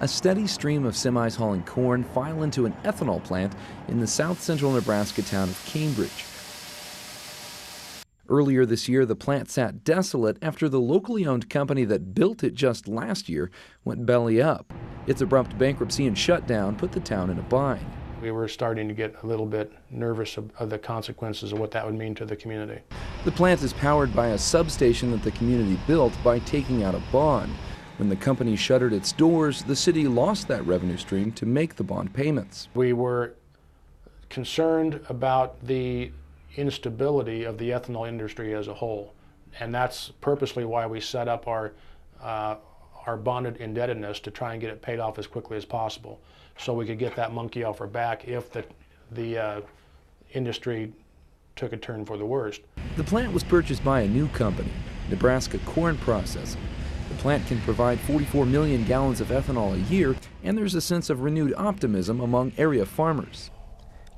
A steady stream of semis hauling corn file into an ethanol plant in the south-central Nebraska town of Cambridge. Earlier this year, the plant sat desolate after the locally owned company that built it just last year went belly up. Its abrupt bankruptcy and shutdown put the town in a bind. We were starting to get a little bit nervous of the consequences of what that would mean to the community. The plant is powered by a substation that the community built by taking out a bond. When the company shuttered its doors, the city lost that revenue stream to make the bond payments. We were concerned about the instability of the ethanol industry as a whole, and that's purposely why we set up our bonded indebtedness to try and get it paid off as quickly as possible, so we could get that monkey off our back if the industry took a turn for the worst. The plant was purchased by a new company, Nebraska Corn Processing. The plant can provide 44 million gallons of ethanol a year, and there's a sense of renewed optimism among area farmers.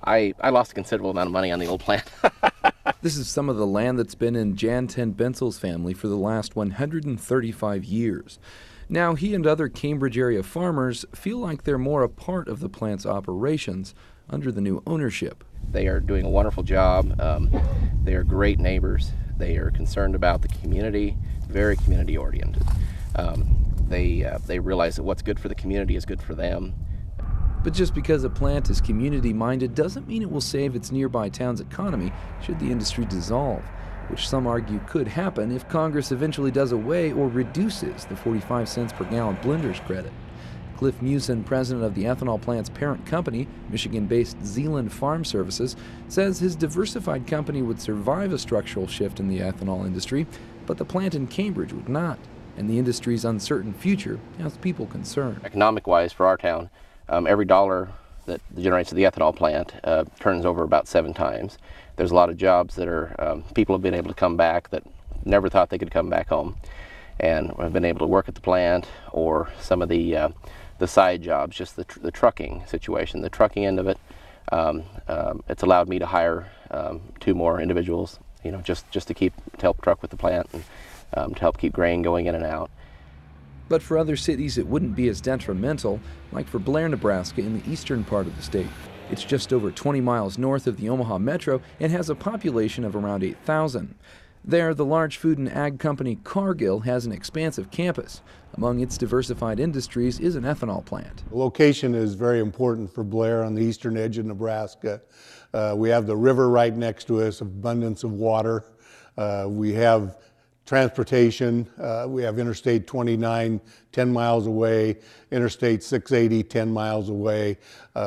I lost a considerable amount of money on the old plant. This is some of the land that's been in Jan Ten Bensel's family for the last 135 years. Now he and other Cambridge area farmers feel like they're more a part of the plant's operations under the new ownership. They are doing a wonderful job. They are great neighbors. They are concerned about the community, very community oriented. They realize that what's good for the community is good for them. But just because a plant is community-minded doesn't mean it will save its nearby town's economy should the industry dissolve, which some argue could happen if Congress eventually does away or reduces the 45 cents per gallon blender's credit. Cliff Mewson, president of the ethanol plant's parent company, Michigan-based Zeeland Farm Services, says his diversified company would survive a structural shift in the ethanol industry, but the plant in Cambridge would not, and the industry's uncertain future has people concerned. Economic-wise for our town, every dollar that generates the ethanol plant turns over about 7 times. There's a lot of jobs that are, people have been able to come back that never thought they could come back home, and have been able to work at the plant, or some of the side jobs, just the trucking situation, the trucking end of it. It's allowed me to hire 2 more individuals, just to help truck with the plant and to help keep grain going in and out. But for other cities, it wouldn't be as detrimental, like for Blair, Nebraska, in the eastern part of the state. It's just over 20 miles north of the Omaha Metro and has a population of around 8,000. There, the large food and ag company Cargill has an expansive campus. Among its diversified industries is an ethanol plant. The location is very important for Blair on the eastern edge of Nebraska. We have the river right next to us, abundance of water. We have transportation. We have Interstate 29 10 miles away, Interstate 680 10 miles away.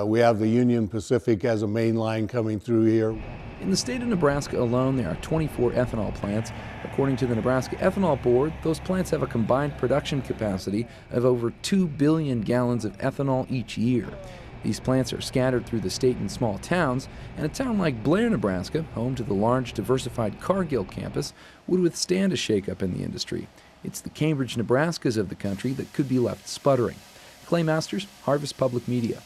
We have the Union Pacific as a main line coming through here. In the state of Nebraska alone, there are 24 ethanol plants. According to the Nebraska Ethanol Board, those plants have a combined production capacity of over 2 billion gallons of ethanol each year. These plants are scattered through the state in small towns, and a town like Blair, Nebraska, home to the large diversified Cargill campus, would withstand a shakeup in the industry. It's the Cambridge, Nebraskas of the country that could be left sputtering. Clay Masters, Harvest Public Media.